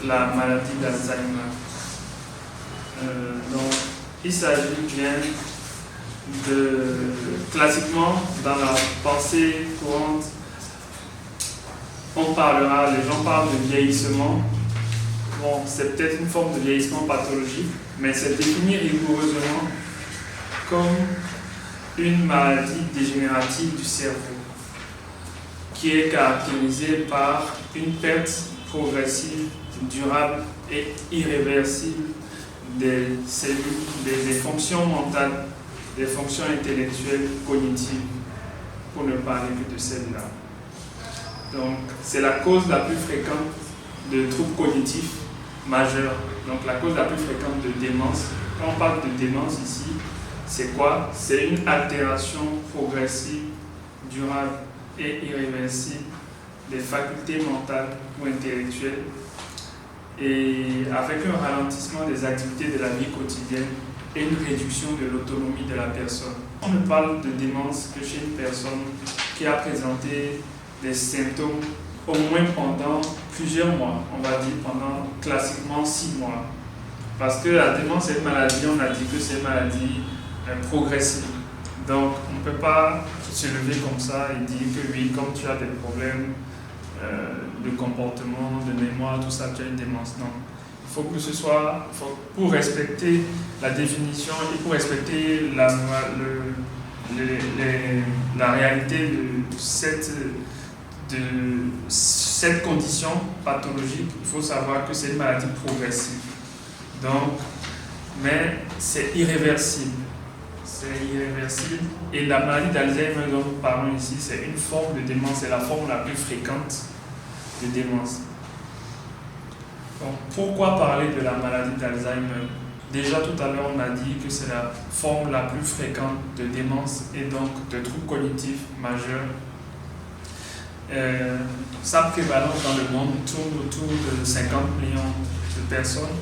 la maladie d'Alzheimer. Donc, il s'agit bien de, classiquement, dans la pensée courante, les gens parlent de vieillissement. Bon, c'est peut-être une forme de vieillissement pathologique, mais c'est défini rigoureusement comme une maladie dégénérative du cerveau qui est caractérisée par une perte progressive, durable et irréversible des cellules, des fonctions mentales, des fonctions intellectuelles, cognitives, pour ne parler que de celles-là. Donc, c'est la cause la plus fréquente de troubles cognitifs majeurs. Donc, la cause la plus fréquente de démence. Quand on parle de démence ici, c'est quoi? C'est une altération progressive, durable et irréversible des facultés mentales ou intellectuelles et avec un ralentissement des activités de la vie quotidienne et une réduction de l'autonomie de la personne. On ne parle de démence que chez une personne qui a présenté des symptômes au moins pendant plusieurs mois, on va dire pendant classiquement 6 mois. Parce que la démence est une maladie, on a dit que c'est une maladie progressive. Donc on ne peut pas se lever comme ça et dire que oui, comme tu as des problèmes de comportement, de mémoire, tout ça, tu as une démence. Non. Il faut que ce soit, pour respecter la définition et pour respecter la réalité de cette condition pathologique, il faut savoir que c'est une maladie progressive. Donc, mais c'est irréversible. C'est irréversible. Et la maladie d'Alzheimer dont nous parlons ici, c'est une forme de démence, c'est la forme la plus fréquente de démence. Donc, pourquoi parler de la maladie d'Alzheimer? Déjà tout à l'heure, on a dit que c'est la forme la plus fréquente de démence et donc de troubles cognitifs majeurs. Sa prévalence dans le monde tourne autour de 50 millions de personnes.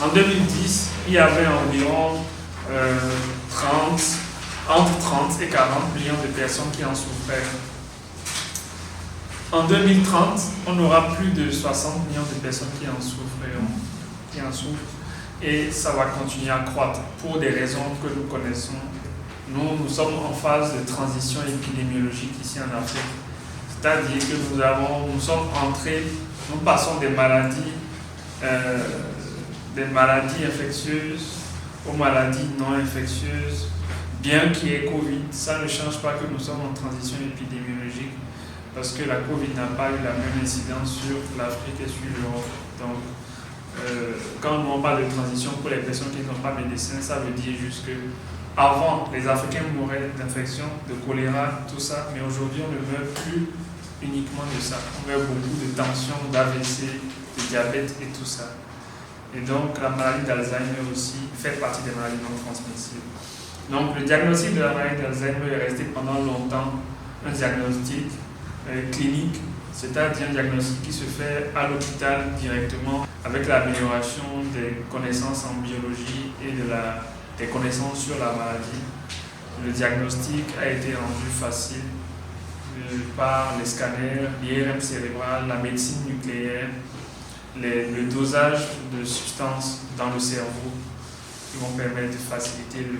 En 2010, il y avait environ entre 30 et 40 millions de personnes qui en souffraient. En 2030, on aura plus de 60 millions de personnes qui en souffrent. Et ça va continuer à croître pour des raisons que nous connaissons. Nous sommes en phase de transition épidémiologique ici en Afrique. C'est-à-dire que nous passons des maladies infectieuses aux maladies non infectieuses, bien qu'il y ait Covid. Ça ne change pas que nous sommes en transition épidémiologique parce que la Covid n'a pas eu la même incidence sur l'Afrique et sur l'Europe. Donc, quand on parle de transition pour les personnes qui n'ont pas médecin, ça veut dire juste que avant, les Africains mouraient d'infections, de choléra, tout ça, mais aujourd'hui, on ne meurt plus uniquement de ça. On meurt beaucoup de tension, d'AVC, de diabète et tout ça. Et donc, la maladie d'Alzheimer aussi fait partie des maladies non transmissibles. Donc, le diagnostic de la maladie d'Alzheimer est resté pendant longtemps un diagnostic clinique, c'est-à-dire un diagnostic qui se fait à l'hôpital directement avec l'amélioration des connaissances en biologie et des connaissances sur la maladie. Le diagnostic a été rendu facile par les scanners, l'IRM cérébral, la médecine nucléaire, le dosage de substances dans le cerveau qui vont permettre de faciliter le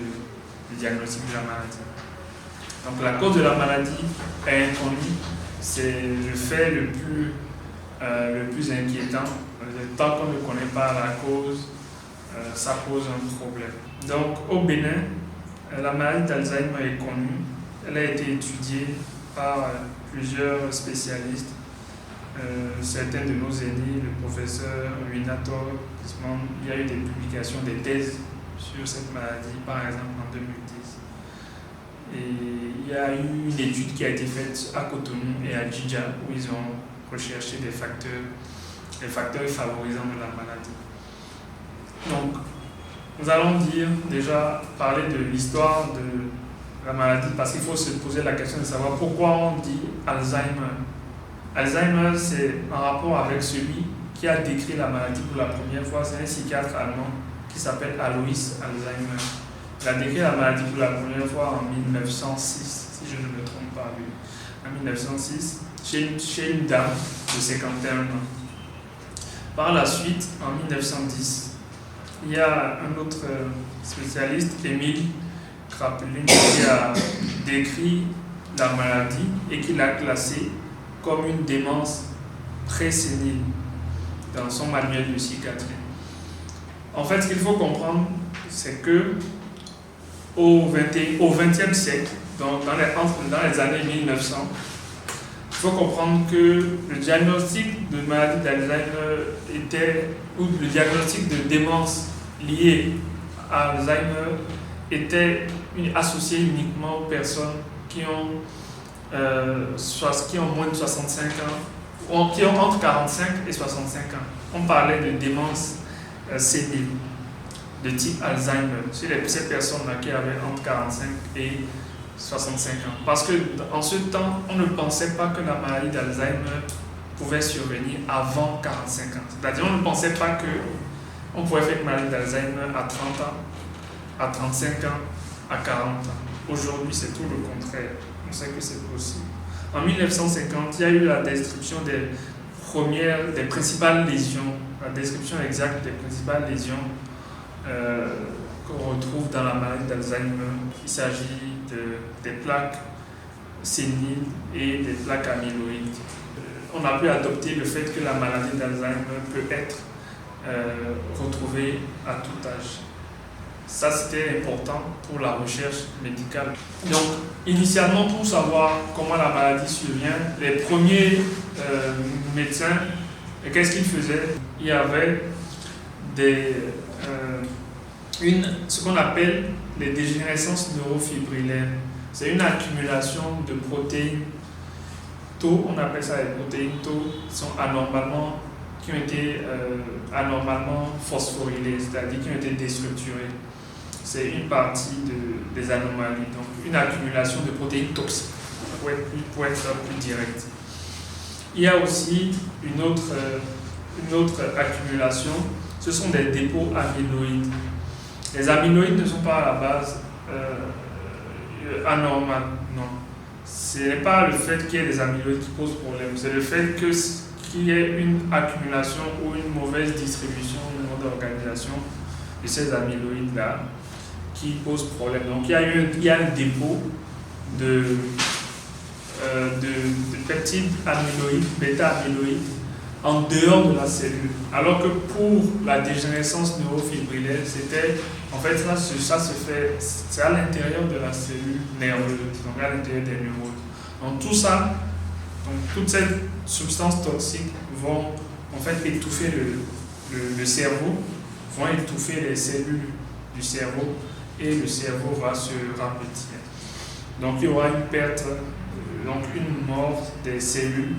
diagnostic de la maladie. Donc la cause de la maladie est inconnue, c'est le fait le plus inquiétant. Tant qu'on ne connaît pas la cause, ça pose un problème. Donc au Bénin, la maladie d'Alzheimer est connue, elle a été étudiée par plusieurs spécialistes. Certains de nos aînés, le professeur Winator, il y a eu des publications, des thèses sur cette maladie, par exemple en 2010. Et il y a eu une étude qui a été faite à Cotonou et à Djidja où ils ont recherché les facteurs favorisants de la maladie. Donc, nous allons parler de l'histoire de la maladie parce qu'il faut se poser la question de savoir pourquoi on dit Alzheimer. Alzheimer, c'est en rapport avec celui qui a décrit la maladie pour la première fois. C'est un psychiatre allemand qui s'appelle Alois Alzheimer. Il a décrit la maladie pour la première fois en 1906, si je ne me trompe pas, lui. En 1906, chez une dame de 51 ans. Par la suite, en 1910, il y a un autre spécialiste, Émile Kraepelin, qui a décrit la maladie et qui l'a classée comme une démence présénile dans son manuel de psychiatrie. En fait, ce qu'il faut comprendre, c'est que au XXe siècle, donc dans les années 1900, il faut comprendre que le diagnostic de maladie d'Alzheimer ou le diagnostic de démence liée à Alzheimer était associé uniquement aux personnes qui ont moins de 65 ans, ou qui ont entre 45 et 65 ans. On parlait de démence sénile, de type Alzheimer, sur ces personnes-là qui avaient entre 45 et 65 ans. Parce qu'en ce temps, on ne pensait pas que la maladie d'Alzheimer pouvait survenir avant 45 ans. C'est-à-dire, on ne pensait pas qu'on pouvait faire une maladie d'Alzheimer à 30 ans, à 35 ans, à 40 ans. Aujourd'hui, c'est tout le contraire. On sait que c'est possible. En 1950, il y a eu la description des principales lésions, la description exacte des principales lésions qu'on retrouve dans la maladie d'Alzheimer. Il s'agit des plaques séniles et des plaques amyloïdes. On a pu adopter le fait que la maladie d'Alzheimer peut être retrouvée à tout âge. Ça, c'était important pour la recherche médicale. Donc, initialement, pour savoir comment la maladie survient, les premiers médecins, qu'est-ce qu'ils faisaient? Il y avait ce qu'on appelle les dégénérescences neurofibrillaires. C'est une accumulation de protéines tau, on appelle ça les protéines tau, qui ont été anormalement phosphorylées, c'est-à-dire qui ont été déstructurées. C'est une partie des anomalies, donc une accumulation de protéines toxiques, pour être plus direct. Il y a aussi une autre accumulation, ce sont des dépôts amyloïdes. Les amyloïdes ne sont pas à la base anormales, non. Ce n'est pas le fait qu'il y ait des amyloïdes qui pose problème, c'est le fait qu'il y ait une accumulation ou une mauvaise distribution, une mauvaise organisation de ces amyloïdes-là qui pose problème. Donc il y a un dépôt de peptides amyloïdes, bêta-amyloïdes, en dehors de la cellule. Alors que pour la dégénérescence neurofibrillaire, c'est à l'intérieur de la cellule nerveuse, donc à l'intérieur des neurones. Donc tout ça, toutes ces substances toxiques vont en fait étouffer le cerveau, vont étouffer les cellules du cerveau et le cerveau va se rapetir. Donc il y aura une perte, donc une mort des cellules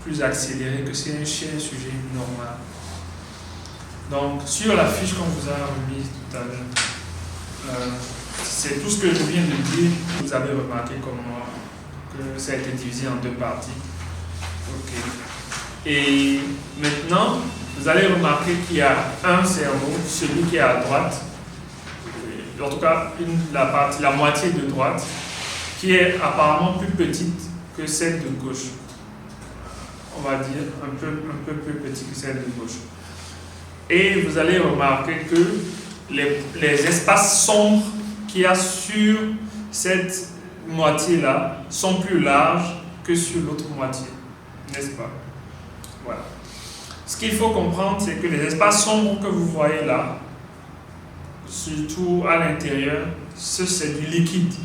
plus accélérée que chez un sujet normal. Donc sur la fiche qu'on vous a remise tout à l'heure, c'est tout ce que je viens de dire. Vous avez remarqué comme moi que ça a été divisé en deux parties. Ok. Et maintenant, vous allez remarquer qu'il y a un cerveau, celui qui est à droite, en tout cas la moitié de droite, qui est apparemment plus petite que celle de gauche. On va dire un peu plus petite que celle de gauche. Et vous allez remarquer que les espaces sombres qu'il y a sur cette moitié-là sont plus larges que sur l'autre moitié. N'est-ce pas? Voilà. Ce qu'il faut comprendre, c'est que les espaces sombres que vous voyez là, surtout à l'intérieur, c'est du liquide.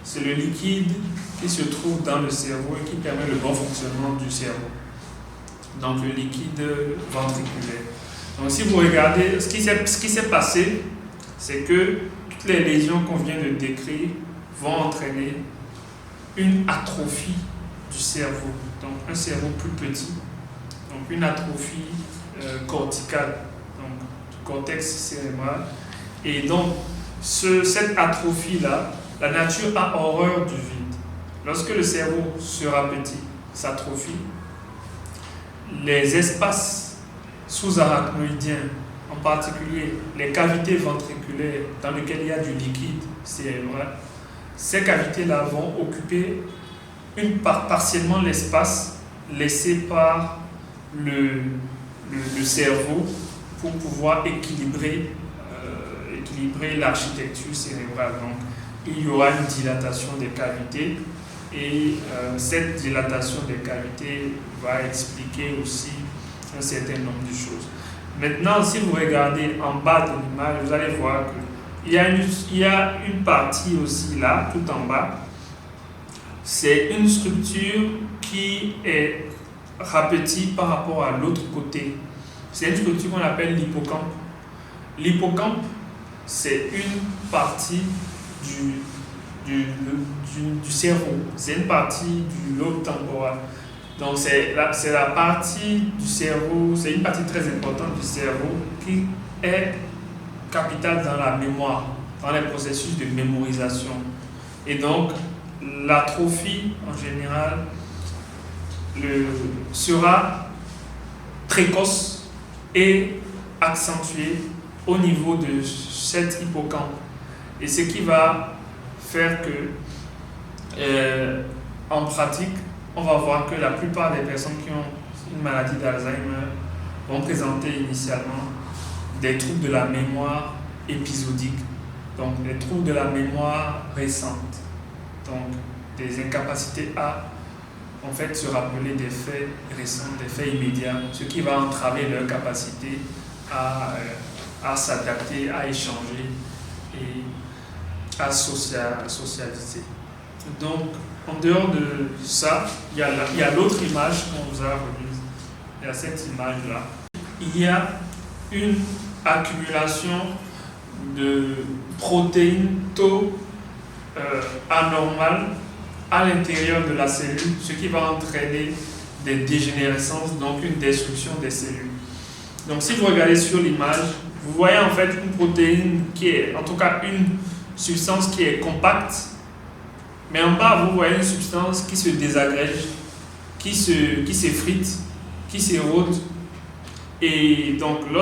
C'est le liquide qui se trouve dans le cerveau et qui permet le bon fonctionnement du cerveau. Donc le liquide ventriculaire. Donc si vous regardez, ce qui s'est passé, c'est que toutes les lésions qu'on vient de décrire vont entraîner une atrophie du cerveau. Donc un cerveau plus petit, donc une atrophie corticale, donc du cortex cérébral. Et donc cette atrophie-là, la nature a horreur du vide. Lorsque le cerveau sera petit, s'atrophie, les espaces sous-arachnoïdiens, en particulier les cavités ventriculaires dans lesquelles il y a du liquide cérébral, ces cavités-là vont occuper partiellement l'espace laissé par le cerveau pour pouvoir équilibrer l'architecture cérébrale. Donc, il y aura une dilatation des cavités et cette dilatation des cavités va expliquer aussi un certain nombre de choses. Maintenant, si vous regardez en bas de l'image, vous allez voir qu'il y a une partie aussi là, tout en bas. C'est une structure qui est rapetie par rapport à l'autre côté. C'est une structure qu'on appelle l'hippocampe. L'hippocampe, c'est une partie du cerveau. C'est une partie du lobe temporal. Donc c'est la partie du cerveau, c'est une partie très importante du cerveau qui est capitale dans la mémoire, dans les processus de mémorisation. Et donc l'atrophie en général sera précoce et accentuée au niveau de cet hippocampe. Et ce qui va faire que, en pratique, on va voir que la plupart des personnes qui ont une maladie d'Alzheimer vont présenter initialement des troubles de la mémoire épisodiques, donc des troubles de la mémoire récente, donc des incapacités à en fait se rappeler des faits récents, des faits immédiats, ce qui va entraver leur capacité à s'adapter, à échanger et à socialiser. Donc, en dehors de ça, il y a l'autre image qu'on vous a remise. Il y a cette image-là. Il y a une accumulation de protéines tau anormales à l'intérieur de la cellule, ce qui va entraîner des dégénérescences, donc une destruction des cellules. Donc, si vous regardez sur l'image, vous voyez en fait une protéine qui est, en tout cas une substance qui est compacte, mais en bas, vous voyez une substance qui se désagrège, qui s'effrite, qui s'érode. Et donc, il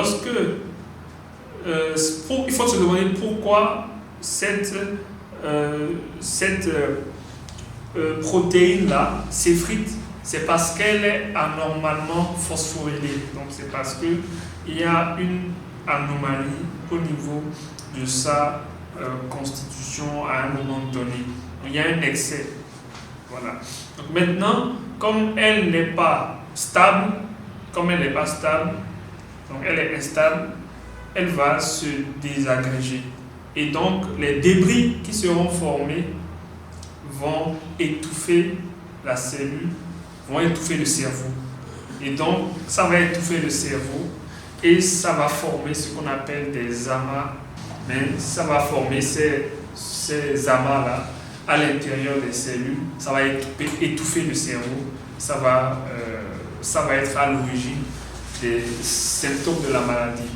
faut se demander pourquoi cette protéine-là s'effrite. C'est parce qu'elle est anormalement phosphorylée. Donc, c'est parce qu'il y a une anomalie au niveau de sa constitution à un moment donné. Il y a un excès. Voilà. Donc maintenant, comme elle n'est pas stable, donc elle est instable, elle va se désagréger. Et donc, les débris qui seront formés vont étouffer la cellule, vont étouffer le cerveau. Et donc, ça va étouffer le cerveau et ça va former ce qu'on appelle des amas. Mais ça va former ces amas-là à l'intérieur des cellules, ça va étouffer le cerveau, ça va être à l'origine des symptômes de la maladie.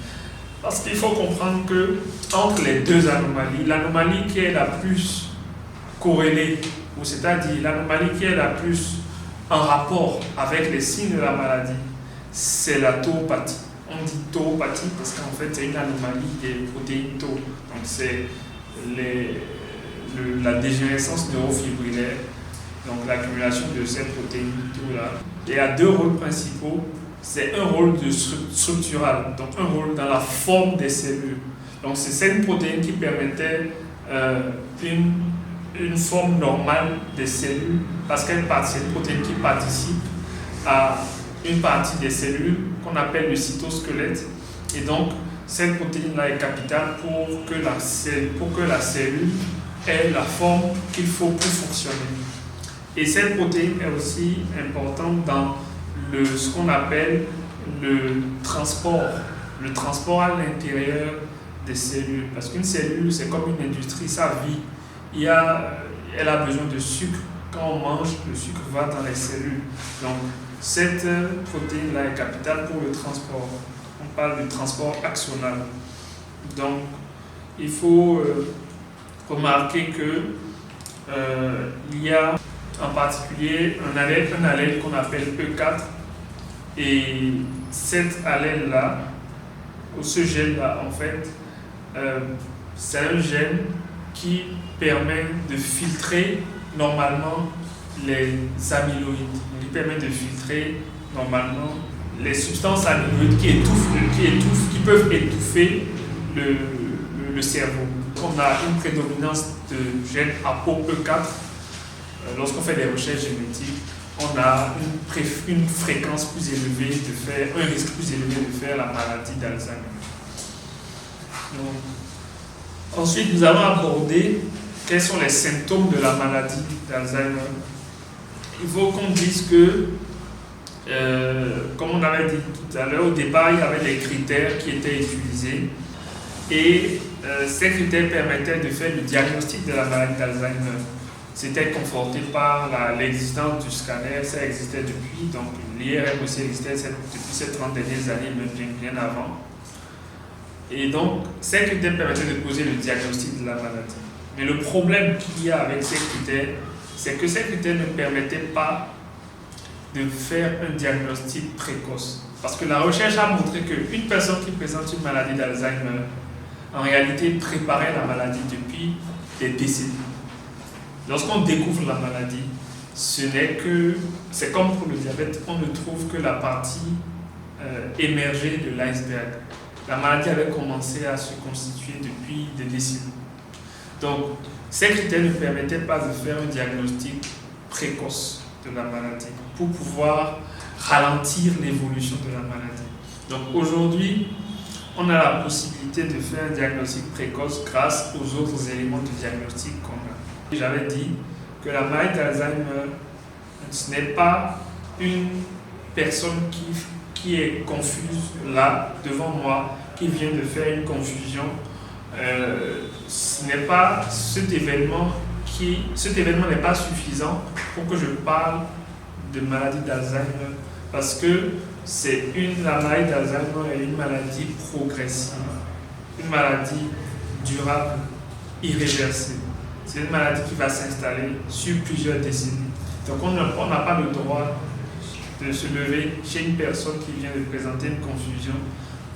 Parce qu'il faut comprendre que entre les deux anomalies, l'anomalie qui est la plus corrélée, ou c'est-à-dire l'anomalie qui est la plus en rapport avec les signes de la maladie, c'est la tauopathie. On dit tauopathie parce qu'en fait c'est une anomalie des protéines tau. Donc c'est la dégénérescence neurofibrillaire, donc l'accumulation de ces protéines tau-là. Il y a deux rôles principaux. C'est un rôle structural, donc un rôle dans la forme des cellules. Donc c'est cette protéine qui permettait une forme normale des cellules parce c'est une protéine qui participe à une partie des cellules qu'on appelle le cytosquelette. Et donc cette protéine-là est capitale pour que la cellule ait la forme qu'il faut pour fonctionner. Et cette protéine est aussi importante dans ce qu'on appelle le transport à l'intérieur des cellules. Parce qu'une cellule, c'est comme une industrie, ça vit. Elle a besoin de sucre. Quand on mange, le sucre va dans les cellules. Donc, cette protéine-là est capitale pour le transport. On parle du transport axonal. Donc, il faut remarquer que il y a en particulier un allèle qu'on appelle E4. Et cet allèle-là, ou ce gène-là, en fait, c'est un gène qui permet de filtrer normalement les amyloïdes. Il permet de filtrer normalement les substances amyloïdes qui peuvent étouffer le cerveau. On a une prédominance de gènes ApoE4. Lorsqu'on fait des recherches génétiques, on a une fréquence plus élevée de faire, un risque plus élevé de faire la maladie d'Alzheimer. Ensuite, nous allons aborder quels sont les symptômes de la maladie d'Alzheimer. Il faut qu'on dise que, comme on avait dit tout à l'heure, au départ, il y avait des critères qui étaient utilisés et ces critères permettaient de faire le diagnostic de la maladie d'Alzheimer. C'était conforté par l'existence du scanner, ça existait depuis, donc l'IRM aussi existait depuis ces 30 dernières années, même bien avant. Et donc, ces critères permettaient de poser le diagnostic de la maladie. Mais le problème qu'il y a avec ces critères, c'est que ces critères ne permettaient pas de faire un diagnostic précoce. Parce que la recherche a montré qu'une personne qui présente une maladie d'Alzheimer, en réalité, préparait la maladie depuis des décennies. Lorsqu'on découvre la maladie, c'est comme pour le diabète, on ne trouve que la partie émergée de l'iceberg. La maladie avait commencé à se constituer depuis des décennies. Donc, ces critères ne permettaient pas de faire un diagnostic précoce de la maladie pour pouvoir ralentir l'évolution de la maladie. Donc, aujourd'hui, on a la possibilité de faire un diagnostic précoce grâce aux autres éléments de diagnostic qu'on a. J'avais dit que la maladie d'Alzheimer, ce n'est pas une personne qui est confuse là, devant moi, qui vient de faire une confusion. Ce n'est pas cet événement n'est pas suffisant pour que je parle de maladie d'Alzheimer, parce que la maladie d'Alzheimer est une maladie progressive, une maladie durable, irréversible. C'est une maladie qui va s'installer sur plusieurs décennies. Donc on n'a pas le droit de se lever chez une personne qui vient de présenter une confusion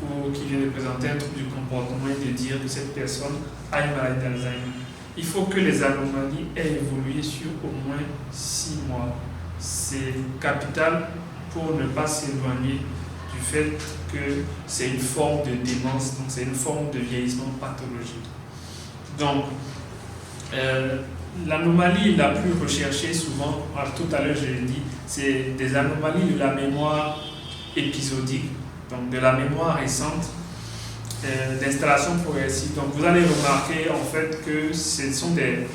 ou qui vient de présenter un trouble du comportement et de dire que cette personne a une maladie d'Alzheimer. Il faut que les anomalies aient évolué sur au moins 6 mois. C'est capital pour ne pas s'éloigner du fait que c'est une forme de démence, donc c'est une forme de vieillissement pathologique. Donc, l'anomalie la plus recherchée souvent, tout à l'heure je l'ai dit, c'est des anomalies de la mémoire épisodique, donc de la mémoire récente, d'installation progressive. Donc vous allez remarquer en fait que ce sont des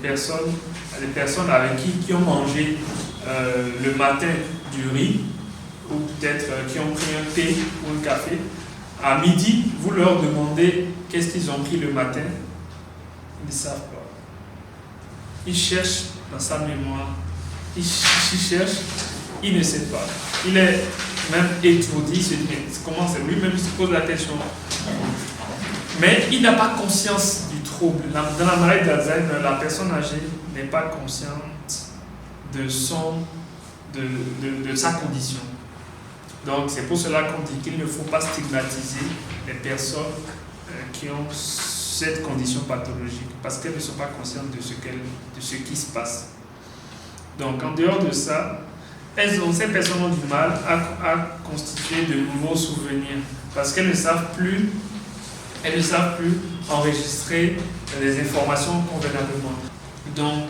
personnes avec qui ont mangé le matin du riz, ou peut-être qui ont pris un thé ou un café. À midi, vous leur demandez qu'est-ce qu'ils ont pris le matin. Ils ne savent pas. Il cherche dans sa mémoire. Il cherche, il ne sait pas. Il est même étourdi, il se dit comment c'est lui-même, il se pose la question. Mais il n'a pas conscience du trouble. Dans la maladie d'Alzheimer, la personne âgée n'est pas consciente de sa condition. Donc c'est pour cela qu'on dit qu'il ne faut pas stigmatiser les personnes qui ont cette condition pathologique, parce qu'elles ne sont pas conscientes de ce qui se passe. Donc en dehors de ça, ces personnes ont du mal à constituer de nouveaux souvenirs, parce qu'elles ne savent plus enregistrer les informations convenablement. Donc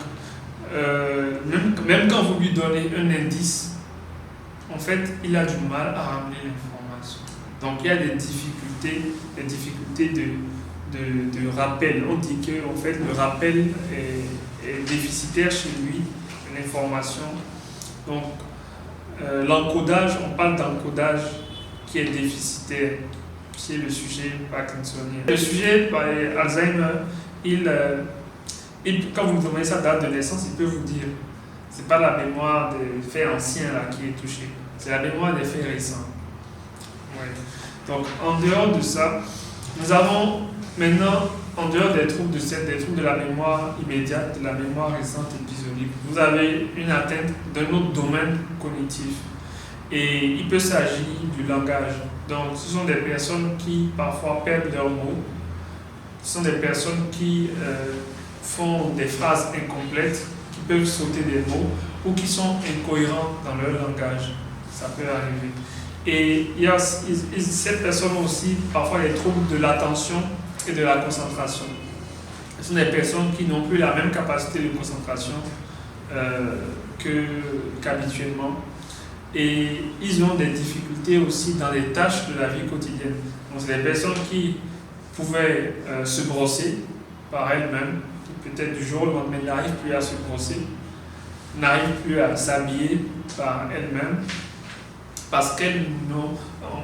même quand vous lui donnez un indice, en fait, il a du mal à ramener l'information. Donc il y a des difficultés de rappel. On dit que en fait, le rappel est déficitaire chez lui, l'information. Donc l'encodage, on parle d'encodage qui est déficitaire. C'est le sujet parkinsonien. Le sujet par Alzheimer, quand vous demandez sa date de naissance, il peut vous dire. Ce n'est pas la mémoire des faits anciens là, qui est touchée, c'est la mémoire des faits récents. Ouais. Donc en dehors de ça, nous avons maintenant, en dehors des troubles de la mémoire immédiate, de la mémoire récente épisodique, vous avez une atteinte d'un autre domaine cognitif. Et il peut s'agir du langage. Donc ce sont des personnes qui parfois perdent leurs mots, ce sont des personnes qui font des phrases incomplètes, qui peuvent sauter des mots ou qui sont incohérents dans leur langage. ça peut arriver. Et il y a cette personne aussi, parfois, les troubles de l'attention et de la concentration. Ce sont des personnes qui n'ont plus la même capacité de concentration qu'habituellement. Et ils ont des difficultés aussi dans les tâches de la vie quotidienne. Donc, c'est des personnes qui pouvaient se brosser par elles-mêmes, qui peut-être du jour au lendemain n'arrivent plus à se brosser, n'arrivent plus à s'habiller par elles-mêmes, parce qu'elles n'ont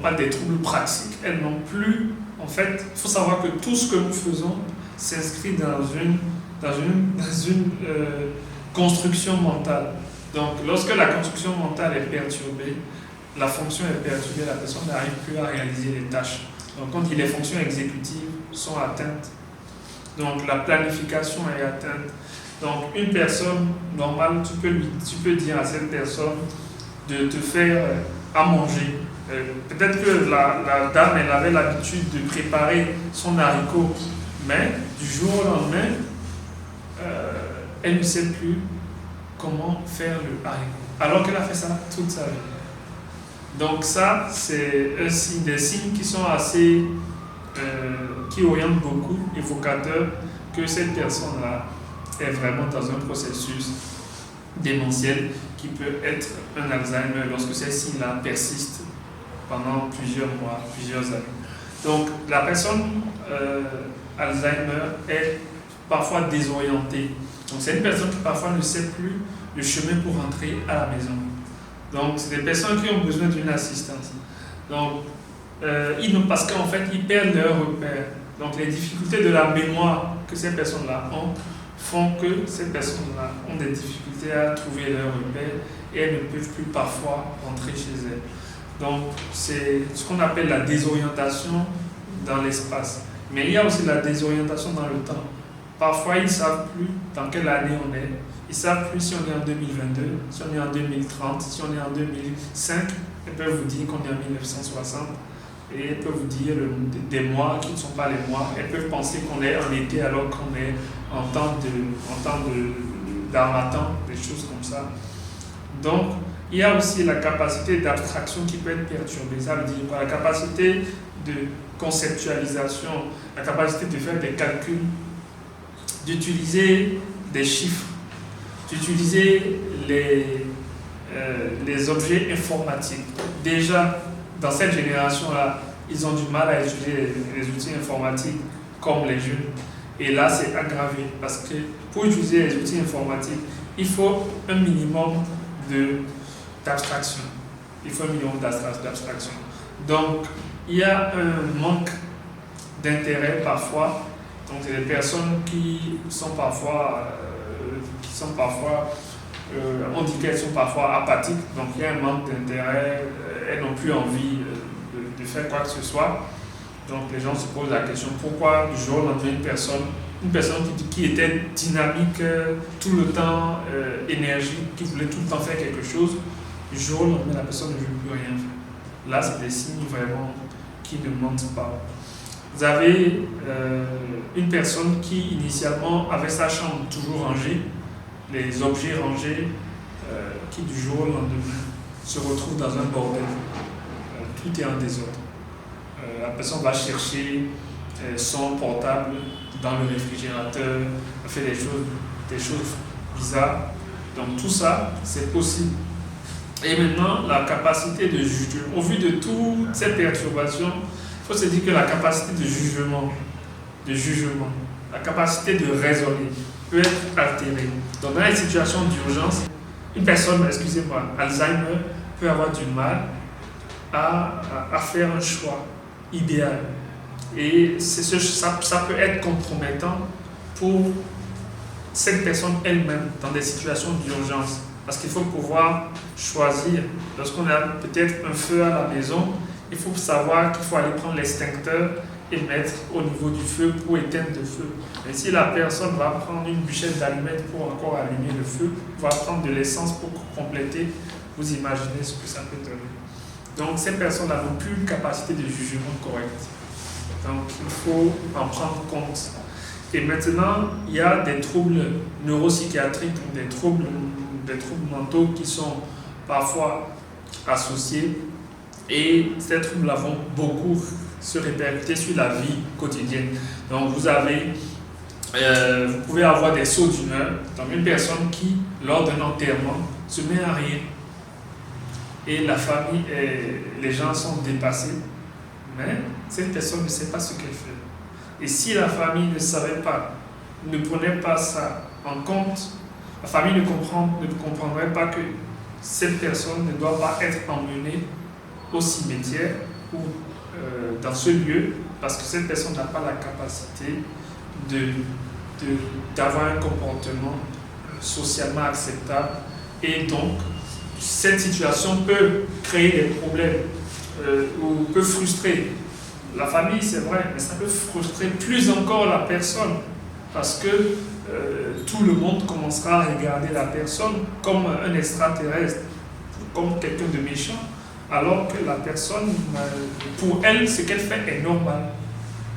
pas des troubles pratiques, elles n'ont plus. En fait, il faut savoir que tout ce que nous faisons s'inscrit dans une construction mentale. Donc, lorsque la construction mentale est perturbée, la fonction est perturbée, la personne n'arrive plus à réaliser les tâches. Donc, quand les fonctions exécutives sont atteintes, donc la planification est atteinte. Donc, une personne normale, tu peux dire à cette personne de te faire à manger. Peut-être que la dame, elle avait l'habitude de préparer son haricot, mais du jour au lendemain, elle ne sait plus comment faire le haricot, alors qu'elle a fait ça toute sa vie. Donc ça, c'est des signes qui sont assez, qui orientent beaucoup, évocateurs, que cette personne-là est vraiment dans un processus démentiel qui peut être un Alzheimer lorsque ces signes-là persistent pendant plusieurs mois, plusieurs années. Donc la personne Alzheimer est parfois désorientée. Donc c'est une personne qui parfois ne sait plus le chemin pour rentrer à la maison. Donc c'est des personnes qui ont besoin d'une assistance. Donc parce qu'en fait ils perdent leurs repères. Donc les difficultés de la mémoire que ces personnes-là ont font que ces personnes-là ont des difficultés à trouver leurs repères et elles ne peuvent plus parfois rentrer chez elles. Donc c'est ce qu'on appelle la désorientation dans l'espace. Mais il y a aussi la désorientation dans le temps. Parfois ils ne savent plus dans quelle année on est. Ils ne savent plus si on est en 2022, si on est en 2030, si on est en 2005. Ils peuvent vous dire qu'on est en 1960. Et elles peuvent vous dire des mois qui ne sont pas les mois. Elles peuvent penser qu'on est en été alors qu'on est en temps d'harmattan, des choses comme ça. Donc, il y a aussi la capacité d'abstraction qui peut être perturbée. Ça veut dire quoi? La capacité de conceptualisation, la capacité de faire des calculs, d'utiliser des chiffres, d'utiliser les objets informatiques. Déjà, dans cette génération-là, ils ont du mal à utiliser les outils informatiques comme les jeunes. Et là, c'est aggravé parce que pour utiliser les outils informatiques, il faut un minimum d'abstraction. Donc, il y a un manque d'intérêt parfois. Donc, c'est des personnes qui sont parfois, on dit qu'elles sont parfois apathiques. Donc, il y a un manque d'intérêt. Elles n'ont plus envie de faire quoi que ce soit. Donc les gens se posent la question pourquoi du jour au lendemain une personne qui était dynamique tout le temps, énergique, qui voulait tout le temps faire quelque chose, du jour au lendemain la personne ne veut plus rien faire. Là c'est des signes vraiment qui ne mentent pas. Vous avez une personne qui initialement avait sa chambre toujours rangée, les objets rangés, qui du jour au lendemain se retrouve dans un bordel. Tout est en désordre. La personne va chercher son portable dans le réfrigérateur, fait des choses bizarres. Donc tout ça, c'est possible. Et maintenant, la capacité de juger. Au vu de toutes ces perturbations, il faut se dire que la capacité de jugement, la capacité de raisonner peut être altérée. Donc dans les situations d'urgence, une personne, Alzheimer, peut avoir du mal à faire un choix idéal. Et ça peut être compromettant pour cette personne elle-même dans des situations d'urgence. Parce qu'il faut pouvoir choisir. Lorsqu'on a peut-être un feu à la maison, il faut savoir qu'il faut aller prendre l'extincteur et mettre au niveau du feu pour éteindre le feu. Mais si la personne va prendre une bûchette d'allumettes pour encore allumer le feu, va prendre de l'essence pour compléter, vous imaginez ce que ça peut donner. Donc ces personnes-là n'ont plus une capacité de jugement correcte. Donc il faut en prendre compte. Et maintenant, il y a des troubles neuropsychiatriques, des troubles mentaux qui sont parfois associés et ces troubles vont beaucoup se répercuter sur la vie quotidienne. Donc vous pouvez avoir des sauts d'humeur, donc une personne qui, lors d'un enterrement, se met à rire et la famille et les gens sont dépassés, mais cette personne ne sait pas ce qu'elle fait. Et si la famille ne savait pas, ne prenait pas ça en compte, la famille ne comprendrait pas que cette personne ne doit pas être emmenée au cimetière ou dans ce lieu, parce que cette personne n'a pas la capacité d'avoir un comportement socialement acceptable. Et donc, cette situation peut créer des problèmes ou peut frustrer la famille, c'est vrai, mais ça peut frustrer plus encore la personne, parce que tout le monde commencera à regarder la personne comme un extraterrestre, comme quelqu'un de méchant, alors que la personne, pour elle, ce qu'elle fait est normal.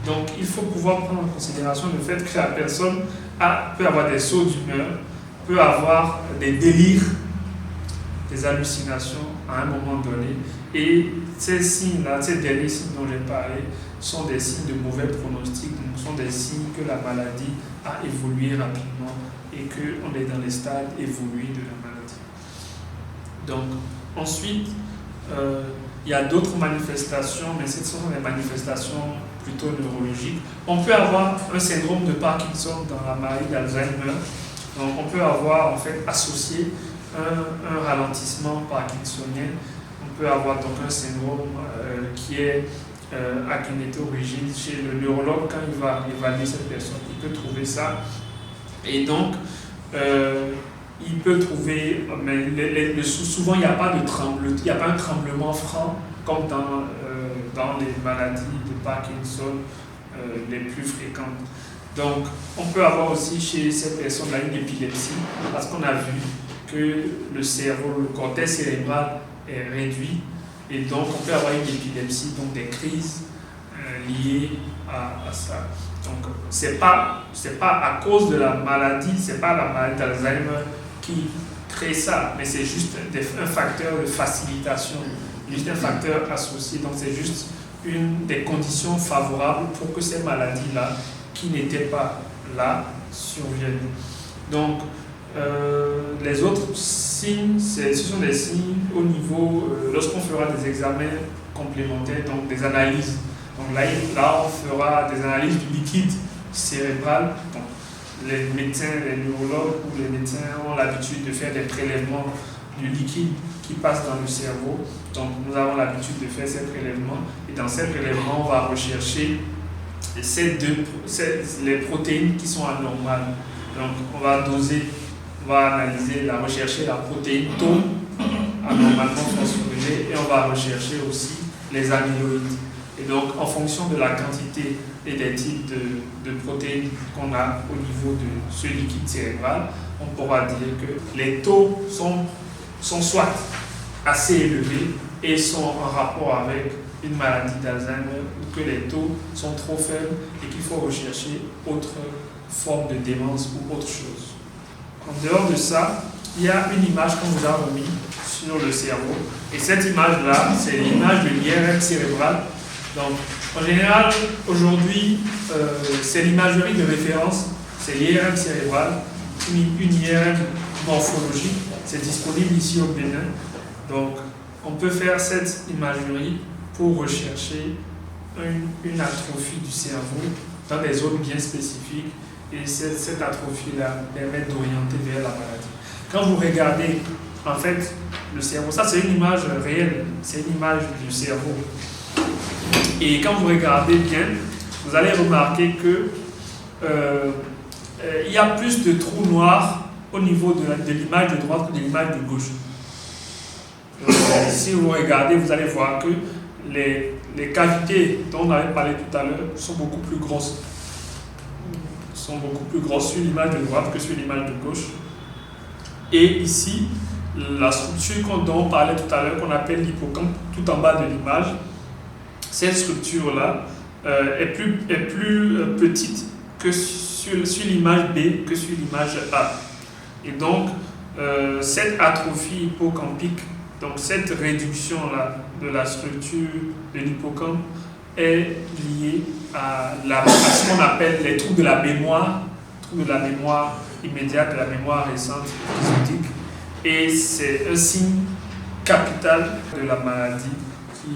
Donc il faut pouvoir prendre en considération le fait que la personne peut avoir des sauts d'humeur, peut avoir des délires, des hallucinations à un moment donné. Et ces signes-là, ces derniers signes dont j'ai parlé, sont des signes de mauvais pronostic, donc sont des signes que la maladie a évolué rapidement et qu'on est dans les stades évolués de la maladie. Donc ensuite, il y a d'autres manifestations, mais ce sont des manifestations plutôt neurologiques. On peut avoir un syndrome de Parkinson dans la maladie d'Alzheimer. Donc on peut avoir en fait associé un ralentissement parkinsonien. On peut avoir donc un syndrome qui est à une origine chez le neurologue. Quand il va évaluer cette personne, il peut trouver ça. Et donc il peut trouver, mais souvent il n'y a pas de tremblement, il n'y a pas un tremblement franc comme dans les maladies de Parkinson les plus fréquentes. Donc on peut avoir aussi chez ces personnes-là une épilepsie, parce qu'on a vu que le cerveau, le cortex cérébral est réduit, et donc on peut avoir une épilepsie, donc des crises liées à ça. Donc c'est pas à cause de la maladie, c'est pas la maladie d'Alzheimer qui crée ça, mais c'est juste un facteur de facilitation, juste un facteur associé. Donc c'est juste une des conditions favorables pour que ces maladies-là, qui n'étaient pas là, surviennent. Donc les autres signes, ce sont des signes au niveau, lorsqu'on fera des examens complémentaires, donc des analyses. Donc là on fera des analyses du liquide cérébral. Donc, les médecins, les neurologues ou les médecins ont l'habitude de faire des prélèvements du liquide qui passe dans le cerveau. Donc nous avons l'habitude de faire ces prélèvements, et dans ces prélèvements on va rechercher les protéines qui sont anormales. Donc on va analyser, rechercher la protéine tau anormalement phosphorylée, et on va rechercher aussi les amyloïdes. Et donc en fonction de la quantité et des types de protéines qu'on a au niveau de ce liquide cérébral, on pourra dire que les taux sont soit assez élevés et sont en rapport avec une maladie d'Alzheimer, ou que les taux sont trop faibles et qu'il faut rechercher autre forme de démence ou autre chose. En dehors de ça, il y a une image qu'on vous a remise sur le cerveau, et cette image-là, c'est l'image de l'IRM cérébral. Donc, en général, aujourd'hui, c'est l'imagerie de référence, c'est l'IRM cérébral, une IRM morphologique, c'est disponible ici au Bénin. Donc, on peut faire cette imagerie pour rechercher une atrophie du cerveau dans des zones bien spécifiques, et cette atrophie-là permet d'orienter vers la maladie. Quand vous regardez, en fait, le cerveau, ça c'est une image réelle, c'est une image du cerveau. Et quand vous regardez bien, vous allez remarquer que il y a plus de trous noirs au niveau de l'image de droite que de l'image de gauche. Si vous regardez, vous allez voir que les cavités dont on avait parlé tout à l'heure sont beaucoup plus grosses. Sont beaucoup plus grosses sur l'image de droite que sur l'image de gauche. Et ici, la structure dont on parlait tout à l'heure, qu'on appelle l'hippocampe, tout en bas de l'image, cette structure-là est plus petite que sur l'image B que sur l'image A. Et donc, cette atrophie hippocampique Donc cette réduction-là de la structure de l'hippocampe est liée à ce qu'on appelle les troubles de la mémoire immédiate, de la mémoire récente épisodique. Et c'est un signe capital de la maladie qui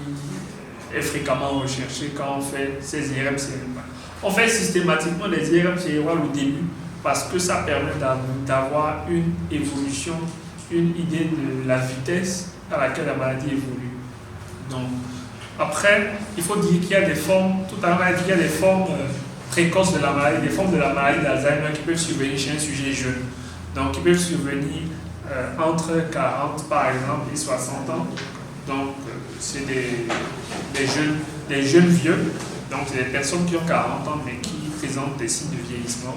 est fréquemment recherché quand on fait ces IRM cérébrales. On fait systématiquement les IRM cérébrales au début parce que ça permet d'avoir une évolution, une idée de la vitesse à laquelle la maladie évolue. Donc, après, il faut dire qu'il y a des formes, tout à l'heure on a dit qu'il y a des formes précoces de la maladie, des formes de la maladie d'Alzheimer qui peuvent survenir chez un sujet jeune. Donc, qui peuvent survenir entre 40 par exemple et 60 ans. Donc, c'est des jeunes vieux. Donc, c'est des personnes qui ont 40 ans mais qui présentent des signes de vieillissement.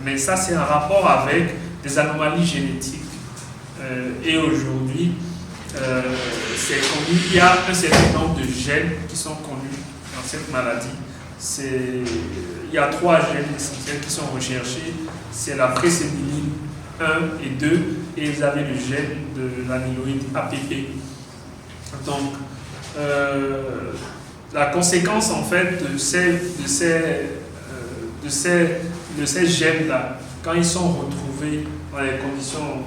Mais ça, c'est un rapport avec des anomalies génétiques. Et aujourd'hui, c'est connu, il y a un certain nombre de gènes qui sont connus dans cette maladie. Il y a 3 gènes essentiels qui sont recherchés. C'est la préséniline 1 et 2 et vous avez le gène de l'amyloïde APP. Donc, la conséquence en fait de ces gènes-là, quand ils sont retrouvés dans les conditions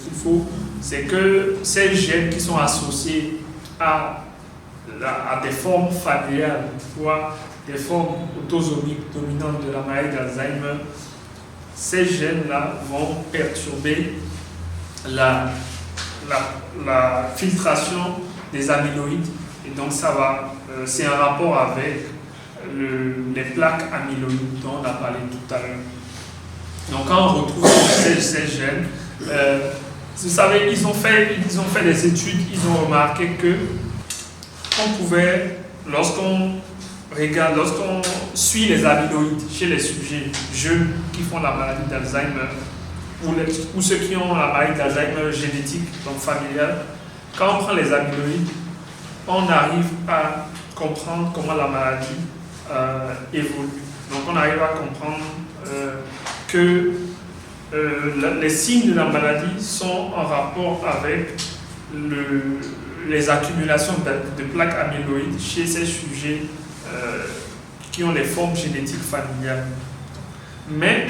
qu'il faut, c'est que ces gènes qui sont associés à des formes familiales, voire des formes autosomiques dominantes de la maladie d'Alzheimer, ces gènes-là vont perturber la filtration des amyloïdes. Et donc c'est un rapport avec les plaques amyloïdes dont on a parlé tout à l'heure. Donc quand on retrouve ces gènes, vous savez, ils ont fait des études, ils ont remarqué que on pouvait, lorsqu'on suit les amyloïdes chez les sujets jeunes qui font la maladie d'Alzheimer, ou ceux qui ont la maladie d'Alzheimer génétique, donc familiale, quand on prend les amyloïdes, on arrive à comprendre comment la maladie évolue. Donc on arrive à comprendre que les signes de la maladie sont en rapport avec les accumulations de plaques amyloïdes chez ces sujets qui ont les formes génétiques familiales. Mais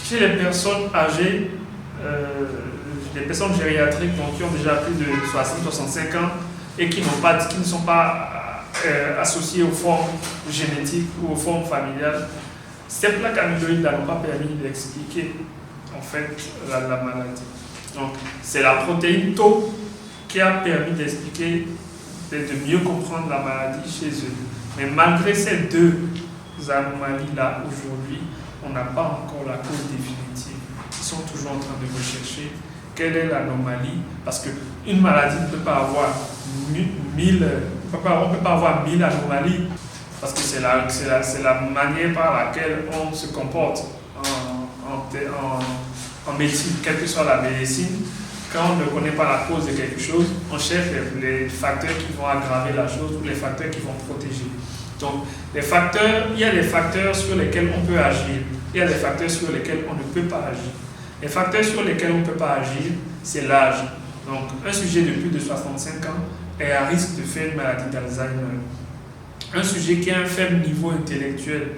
chez les personnes âgées, les personnes gériatriques, donc qui ont déjà plus de 60-65 ans et qui ne sont pas associées aux formes génétiques ou aux formes familiales, ces plaques amyloïdes n'ont pas permis d'expliquer en fait la maladie. Donc c'est la protéine Tau qui a permis d'expliquer, de mieux comprendre la maladie chez eux. Mais malgré ces 2 anomalies-là, aujourd'hui, on n'a pas encore la cause définitive. Ils sont toujours en train de rechercher quelle est l'anomalie, parce qu'une maladie ne peut pas avoir 1000 anomalies, parce que c'est la manière par laquelle on se comporte en médecine, quelle que soit la médecine. Quand on ne connaît pas la cause de quelque chose, on cherche les facteurs qui vont aggraver la chose ou les facteurs qui vont protéger. Donc, il y a des facteurs sur lesquels on peut agir, il y a des facteurs sur lesquels on ne peut pas agir. Les facteurs sur lesquels on ne peut pas agir, c'est l'âge. Donc, un sujet de plus de 65 ans est à risque de faire une maladie d'Alzheimer. Un sujet qui a un faible niveau intellectuel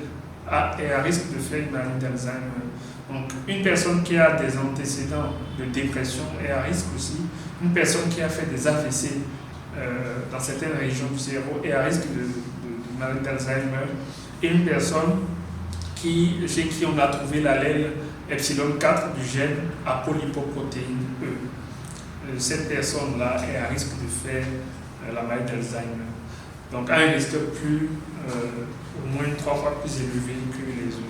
est à risque de faire une maladie d'Alzheimer. Donc, une personne qui a des antécédents de dépression est à risque aussi. Une personne qui a fait des AVC dans certaines régions du cerveau est à risque de maladie d'Alzheimer. Et une personne chez qui on a trouvé l'allèle epsilon 4 du gène apolipoprotéine E. Cette personne-là est à risque de faire la maladie d'Alzheimer. Donc, à un risque au moins 3 fois plus élevé que les autres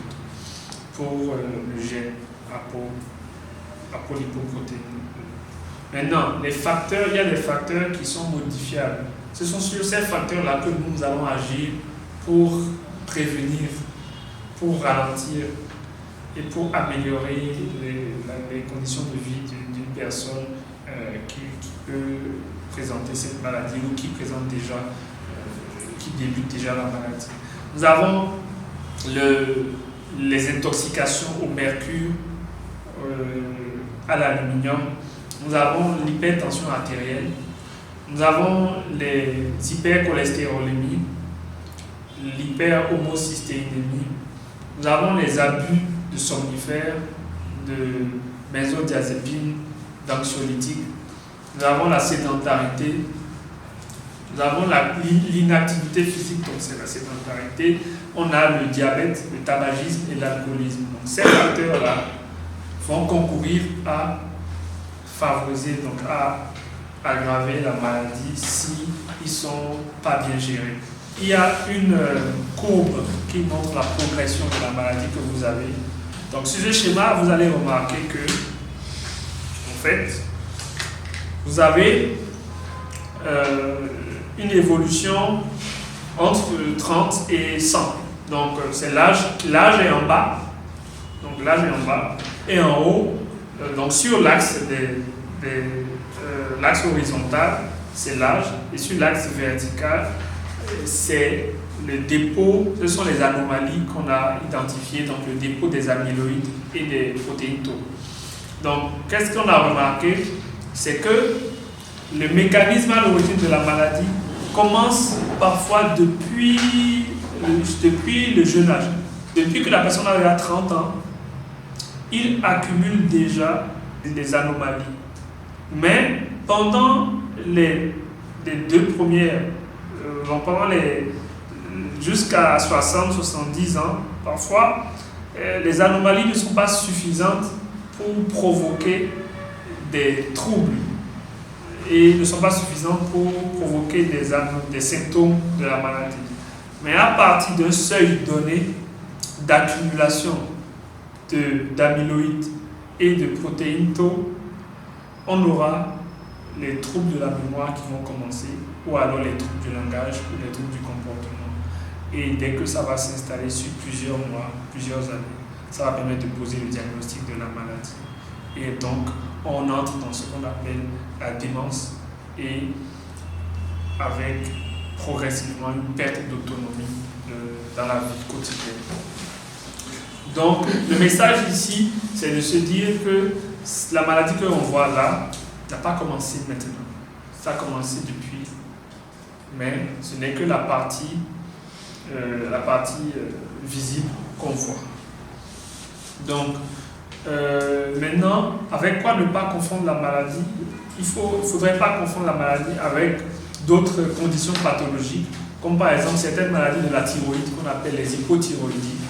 pour le gène apolipoprotéine E. Maintenant, il y a des facteurs qui sont modifiables. Ce sont sur ces facteurs-là que nous allons agir pour prévenir, pour ralentir et pour améliorer les conditions de vie d'une personne qui peut présenter cette maladie ou qui présente déjà, qui débute déjà la maladie. Nous avons les intoxications au mercure, à l'aluminium nous avons l'hypertension artérielle, nous avons les hypercholestérolémies, l'hyperhomocystéinémie, nous avons les abus de somnifères, de benzodiazépines, d'anxiolytiques, nous avons la sédentarité, nous avons l'inactivité physique, donc c'est la sédentarité, on a le diabète, le tabagisme et l'alcoolisme. Donc ces facteurs-là vont concourir à favoriser, donc à aggraver la maladie si ils ne sont pas bien gérés. Il y a une courbe qui montre la progression de la maladie que vous avez. Donc sur ce schéma, vous allez remarquer que, en fait, vous avez une évolution entre 30 et 100. Donc c'est l'âge est en bas. Donc l'âge est en bas. Et en haut, donc sur l'axe l'axe horizontal, c'est l'âge. Et sur l'axe vertical, c'est le dépôt, ce sont les anomalies qu'on a identifiées, donc le dépôt des amyloïdes et des protéines tau. Donc, qu'est-ce qu'on a remarqué? C'est que le mécanisme à l'origine de la maladie commence parfois depuis le jeune âge. Depuis que la personne a 30 ans, il accumule déjà des anomalies. Mais pendant les deux premières, jusqu'à 60-70 ans, parfois, les anomalies ne sont pas suffisantes pour provoquer des troubles et ne sont pas suffisantes pour provoquer des symptômes de la maladie. Mais à partir d'un seuil donné d'accumulation d'amyloïdes et de protéines tau, on aura les troubles de la mémoire qui vont commencer, ou alors les troubles du langage ou les troubles du comportement. Et dès que ça va s'installer sur plusieurs mois, plusieurs années, ça va permettre de poser le diagnostic de la maladie. Et donc, on entre dans ce qu'on appelle la démence et avec progressivement une perte d'autonomie dans la vie quotidienne. Donc, le message ici, c'est de se dire que la maladie que l'on voit là n'a pas commencé maintenant. Ça a commencé depuis, mais ce n'est que la partie visible qu'on voit. Donc, maintenant, avec quoi ne pas confondre la maladie? Il ne faudrait pas confondre la maladie avec d'autres conditions pathologiques, comme par exemple certaines maladies de la thyroïde qu'on appelle les hypothyroïdies.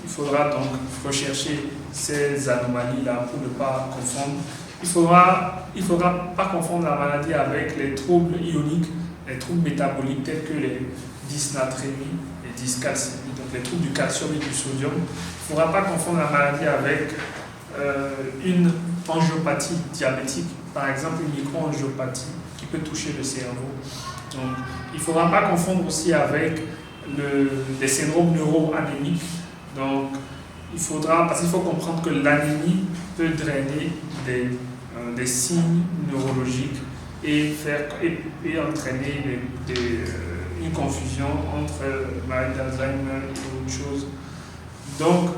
Il faudra donc rechercher ces anomalies-là pour ne pas confondre. Il ne faudra pas confondre la maladie avec les troubles ioniques, les troubles métaboliques tels que les dysnatrémies, les dyscalcémies, donc les troubles du calcium et du sodium. Il ne faudra pas confondre la maladie avec une angiopathie diabétique, par exemple une microangiopathie qui peut toucher le cerveau. Donc, il ne faudra pas confondre aussi avec les syndromes neuro-anémiques. Donc, parce qu'il faut comprendre que l'anémie peut drainer des signes neurologiques et entraîner une confusion entre maladie d'Alzheimer et autre chose. Donc,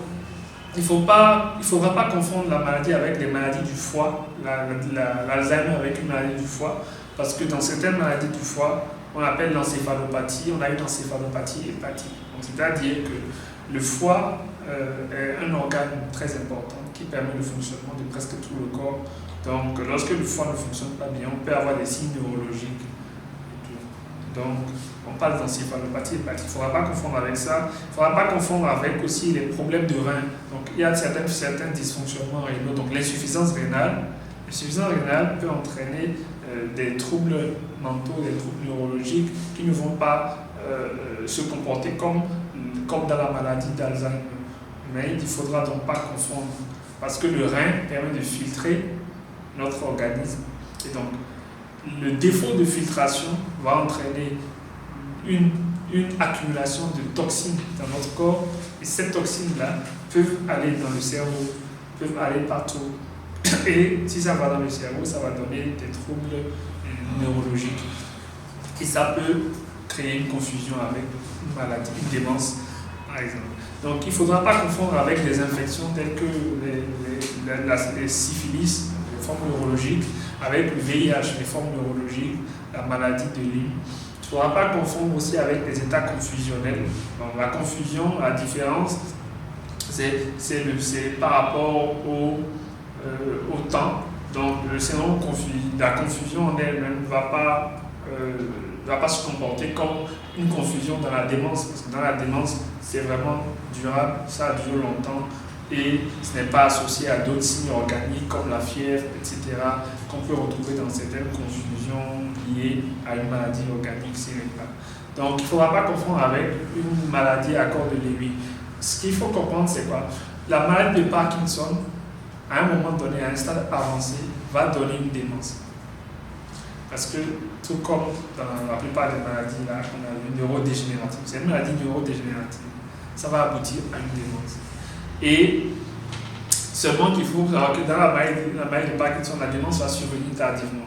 il ne faudra pas confondre la maladie avec des maladies du foie, l'Alzheimer avec une maladie du foie, parce que dans certaines maladies du foie, on appelle l'encéphalopathie, on a une encéphalopathie hépatique. C'est-à-dire que le foie est un organe très important qui permet le fonctionnement de presque tout le corps. Donc, lorsque le foie ne fonctionne pas bien, on peut avoir des signes neurologiques. Donc, on parle d'encéphalopathie hépatique. Il ne faudra pas confondre avec ça. Il ne faudra pas confondre avec aussi les problèmes de reins. Donc, il y a certains dysfonctionnements rénaux. Donc, l'insuffisance rénale. L'insuffisance rénale peut entraîner des troubles mentaux, des troubles neurologiques qui ne vont pas se comporter comme dans la maladie d'Alzheimer. Mais il ne faudra donc pas confondre, parce que le rein permet de filtrer notre organisme. Et donc, le défaut de filtration va entraîner une accumulation de toxines dans notre corps. Et ces toxines-là peuvent aller dans le cerveau, peuvent aller partout. Et si ça va dans le cerveau, ça va donner des troubles neurologiques. Et ça peut créer une confusion avec une maladie, une démence, par exemple. Donc il ne faudra pas confondre avec des infections telles que les syphilis, formes neurologiques avec le VIH, les formes neurologiques, la maladie de Lyme. Il ne faudra pas confondre aussi avec les états confusionnels. Donc, la confusion, la différence, c'est par rapport au temps. Donc, le syndrome la confusion en elle-même ne va pas se comporter comme une confusion dans la démence, parce que dans la démence, c'est vraiment durable, ça dure longtemps et ce n'est pas associé à d'autres signes organiques comme la fièvre, etc., qu'on peut retrouver dans certaines confusions liées à une maladie organique cérébrale. Donc, il ne faudra pas confondre avec une maladie à corps de Lévy. Ce qu'il faut comprendre, c'est quoi? La maladie de Parkinson, à un moment donné, à un stade avancé, va donner une démence. Parce que, tout comme dans la plupart des maladies, là, on a une neurodégénérative, c'est une maladie neurodégénérative, ça va aboutir à une démence. Et seulement qu'il faut savoir que dans la maladie de Parkinson, la démence va survenir tardivement.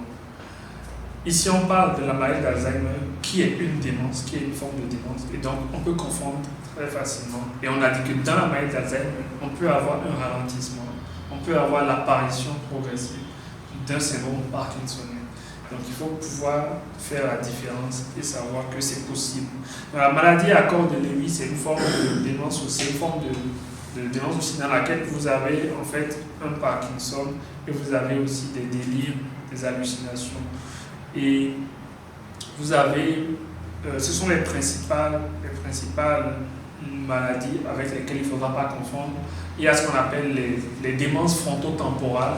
Ici, on parle de la maladie d'Alzheimer, qui est une démence, qui est une forme de démence, et donc on peut confondre très facilement. Et on a dit que dans la maladie d'Alzheimer, on peut avoir un ralentissement, on peut avoir l'apparition progressive d'un syndrome parkinsonien. Donc il faut pouvoir faire la différence et savoir que c'est possible. Dans la maladie à corps de Lévy, c'est une forme de démence aussi, une forme de démence aussi dans laquelle vous avez en fait un Parkinson et vous avez aussi des délires, des hallucinations. Et vous avez, ce sont les principales maladies avec lesquelles il ne faudra pas confondre. Il y a ce qu'on appelle les démences frontotemporales,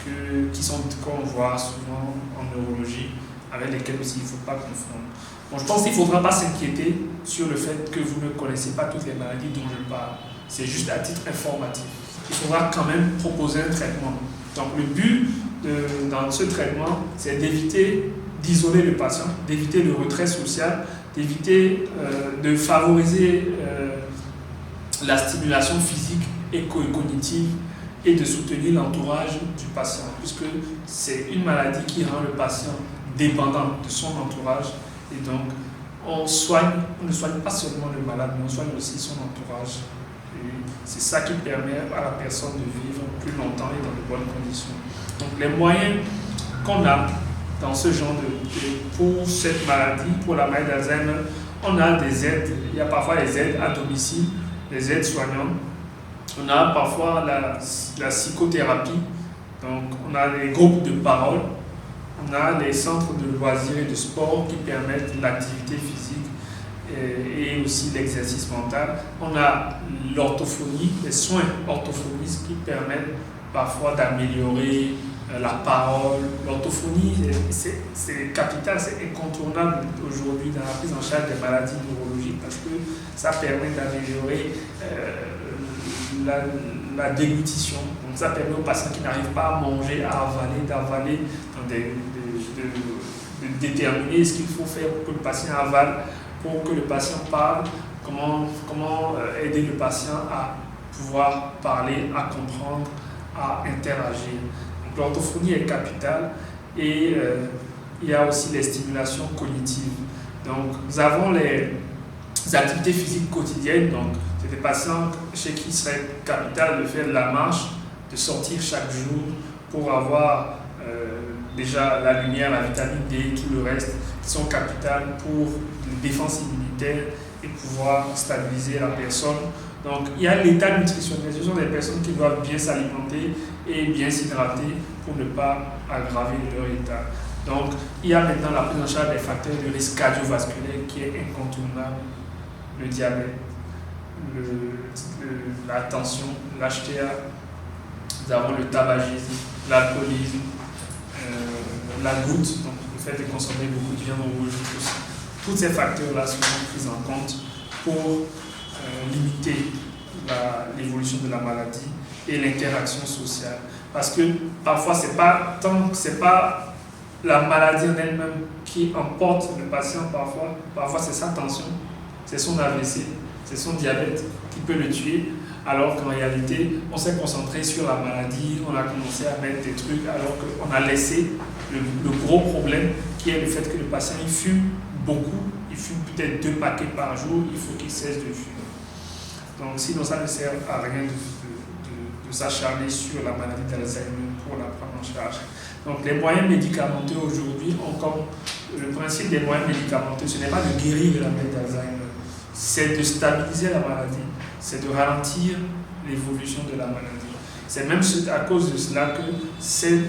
qu'on voit souvent en neurologie, avec lesquelles aussi il ne faut pas confondre. Bon, je pense qu'il ne faudra pas s'inquiéter sur le fait que vous ne connaissez pas toutes les maladies dont je parle. C'est juste à titre informatif. Il faudra quand même proposer un traitement. Donc le but dans ce traitement, c'est d'isoler le patient, d'éviter le retrait social, d'éviter de favoriser la stimulation physique et cognitive et de soutenir l'entourage du patient, puisque c'est une maladie qui rend le patient dépendant de son entourage. Et donc, on ne soigne pas seulement le malade, mais on soigne aussi son entourage. Et c'est ça qui permet à la personne de vivre plus longtemps et dans de bonnes conditions. Donc, les moyens qu'on a dans ce genre pour cette maladie, pour la maladie d'Alzheimer, on a des aides. Il y a parfois des aides à domicile, des aides soignantes. On a parfois la psychothérapie, donc on a les groupes de parole, on a les centres de loisirs et de sport qui permettent l'activité physique et aussi l'exercice mental. On a l'orthophonie, les soins orthophonistes qui permettent parfois d'améliorer la parole. L'orthophonie, c'est capital, c'est incontournable aujourd'hui dans la prise en charge des maladies neurologiques parce que ça permet d'améliorer la déglutition. Donc ça permet aux patients qui n'arrivent pas à manger, à avaler, de déterminer ce qu'il faut faire pour que le patient avale, pour que le patient parle, comment aider le patient à pouvoir parler, à comprendre, à interagir. Donc l'orthophonie est capitale et il y a aussi les stimulations cognitives. Donc nous avons les activités physiques quotidiennes, donc c'est des patients chez qui il serait capital de faire de la marche, de sortir chaque jour pour avoir déjà la lumière, la vitamine D, tout le reste, qui sont capitales pour la défense immunitaire et pouvoir stabiliser la personne. Donc il y a l'état nutritionnel, ce sont des personnes qui doivent bien s'alimenter et bien s'hydrater pour ne pas aggraver leur état. Donc il y a maintenant la prise en charge des facteurs de risque cardiovasculaire qui est incontournable, le diabète, la tension, l'HTA, nous avons le tabagisme, l'alcoolisme, la goutte, donc le fait de consommer beaucoup de viande rouge aussi. Tous ces facteurs-là sont pris en compte pour limiter l'évolution de la maladie et l'interaction sociale. Parce que parfois, c'est pas la maladie en elle-même qui emporte le patient, parfois c'est sa tension, c'est son AVC, c'est son diabète qui peut le tuer, alors qu'en réalité, on s'est concentré sur la maladie, on a commencé à mettre des trucs, alors qu'on a laissé le gros problème qui est le fait que le patient il fume beaucoup, il fume peut-être 2 paquets par jour, il faut qu'il cesse de fumer. Donc sinon ça ne sert à rien de s'acharner sur la maladie d'Alzheimer pour la prendre en charge. Donc les moyens médicamenteux aujourd'hui ont comme le principe des moyens médicamenteux, ce n'est pas de guérir la maladie d'Alzheimer, c'est de stabiliser la maladie, c'est de ralentir l'évolution de la maladie. C'est même à cause de cela que ces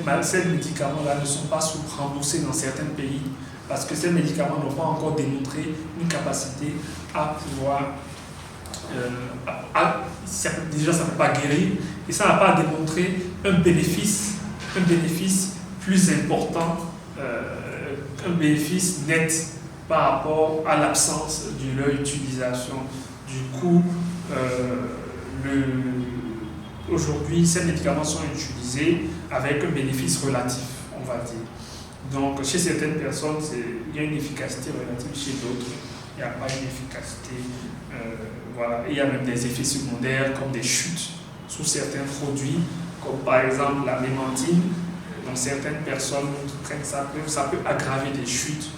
médicaments-là ne sont pas sous-remboursés dans certains pays, parce que ces médicaments n'ont pas encore démontré une capacité à pouvoir... déjà, ça ne peut pas guérir, et ça n'a pas démontré un bénéfice plus important, un bénéfice net par rapport à l'absence de leur utilisation. Du coup, aujourd'hui, ces médicaments sont utilisés avec un bénéfice relatif, on va dire. Donc, chez certaines personnes, il y a une efficacité relative, chez d'autres, il n'y a pas une efficacité. Voilà. Et il y a même des effets secondaires comme des chutes sous certains produits, comme par exemple la mémantine. Donc, certaines personnes prennent ça, ça peut aggraver des chutes.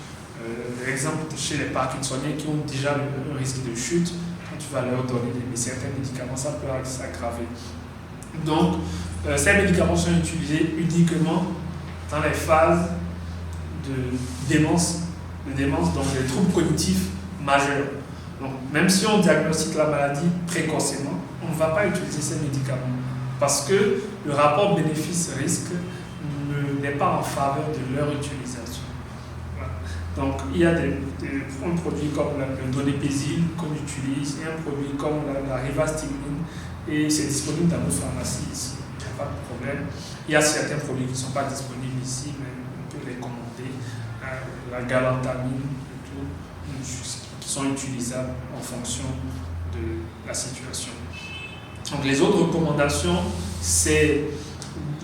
Exemple, chez les Parkinsoniens qui ont déjà un risque de chute, quand tu vas leur donner certains médicaments, ça peut s'aggraver. Donc, ces médicaments sont utilisés uniquement dans les phases de démence, donc des troubles cognitifs majeurs. Donc, même si on diagnostique la maladie précocement, on ne va pas utiliser ces médicaments parce que le rapport bénéfice-risque n'est pas en faveur de leur utilisation. Voilà. Donc, il y a un produit comme le donépézil qu'on utilise et un produit comme la rivastigmine, et c'est disponible dans nos pharmacies ici, il n'y a pas de problème. Il y a certains produits qui ne sont pas disponibles ici, mais on peut les commander, la galantamine et tout, qui sont utilisables en fonction de la situation. Donc les autres recommandations, c'est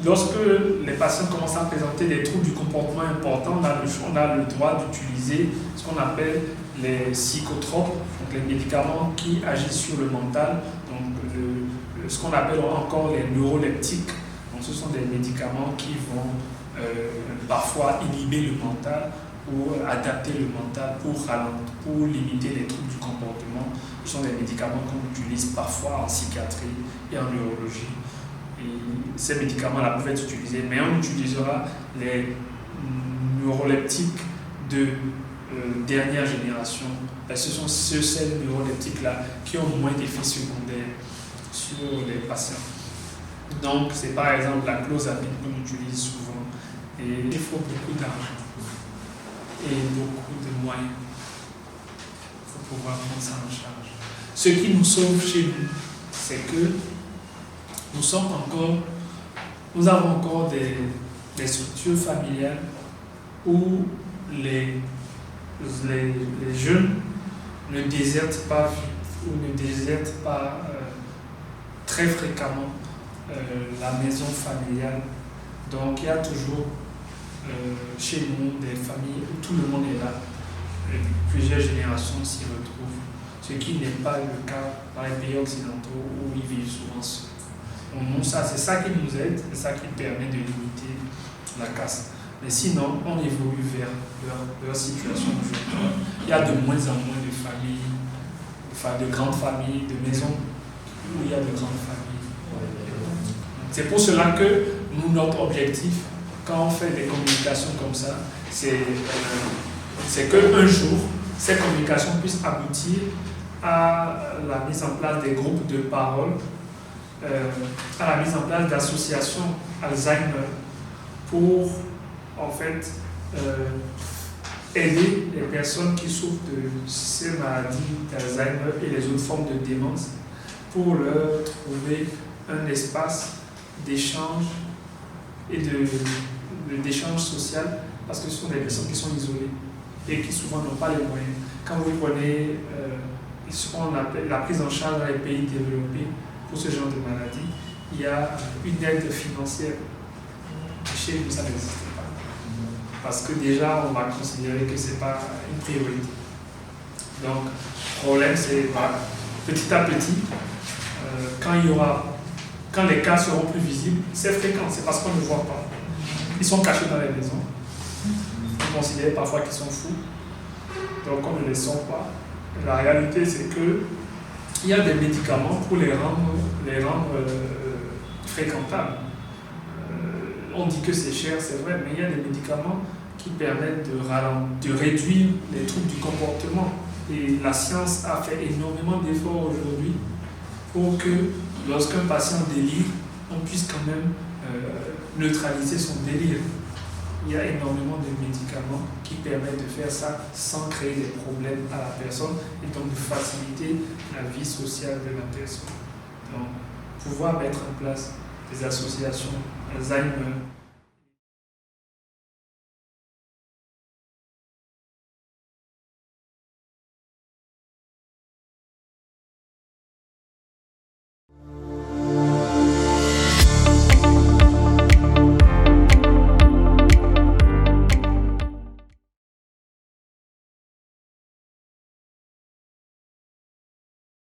lorsque les patients commencent à présenter des troubles du comportement importants, on a le droit d'utiliser ce qu'on appelle les psychotropes, donc les médicaments qui agissent sur le mental, donc ce qu'on appelle encore les neuroleptiques. Donc ce sont des médicaments qui vont parfois inhiber le mental ou adapter le mental pour limiter les troubles du comportement. Ce sont des médicaments qu'on utilise parfois en psychiatrie et en neurologie. Et ces médicaments-là peuvent être utilisés, mais on utilisera les neuroleptiques de dernière génération. Ce sont ces neuroleptiques-là qui ont moins d'effets secondaires sur les patients. Donc, c'est par exemple la clozapine qu'on utilise souvent. Et il faut beaucoup d'argent et beaucoup de moyens pour pouvoir prendre ça en charge. Ce qui nous sauve chez nous, c'est que nous avons encore des structures familiales où les jeunes ne désertent pas très fréquemment la maison familiale. Donc il y a toujours chez nous des familles où tout le monde est là, et plusieurs générations s'y retrouvent, ce qui n'est pas le cas dans les pays occidentaux où ils vivent souvent seuls. C'est ça qui nous aide, c'est ça qui permet de limiter la casse. Mais sinon, on évolue vers leur situation aujourd'hui. Il y a de moins en moins de familles, de grandes familles, de maisons où il y a de grandes familles. C'est pour cela que notre objectif, quand on fait des communications comme ça, c'est qu'un jour, ces communications puissent aboutir à la mise en place des groupes de parole, à la mise en place d'associations Alzheimer pour en fait aider les personnes qui souffrent de ces maladies d'Alzheimer et les autres formes de démence pour leur trouver un espace d'échange et d'échange social, parce que ce sont des personnes qui sont isolées et qui souvent n'ont pas les moyens. Quand vous prenez ce qu'on appelle la prise en charge dans les pays développés pour ce genre de maladie, il y a une aide financière. Chez nous, ça n'existe pas. Parce que déjà, on va considérer que ce n'est pas une priorité. Donc, le problème, c'est petit à petit, quand les cas seront plus visibles, c'est fréquent, c'est parce qu'on ne voit pas. Ils sont cachés dans les maisons. On considère parfois qu'ils sont fous. Donc, on ne les sent pas. La réalité, c'est qu'il y a des médicaments pour les rendre fréquentable. On dit que c'est cher, c'est vrai, mais il y a des médicaments qui permettent de réduire les troubles du comportement. Et la science a fait énormément d'efforts aujourd'hui pour que lorsqu'un patient délire, on puisse quand même neutraliser son délire. Il y a énormément de médicaments qui permettent de faire ça sans créer des problèmes à la personne et donc de faciliter la vie sociale de la personne. Donc, pouvoir mettre en place des associations Alzheimer,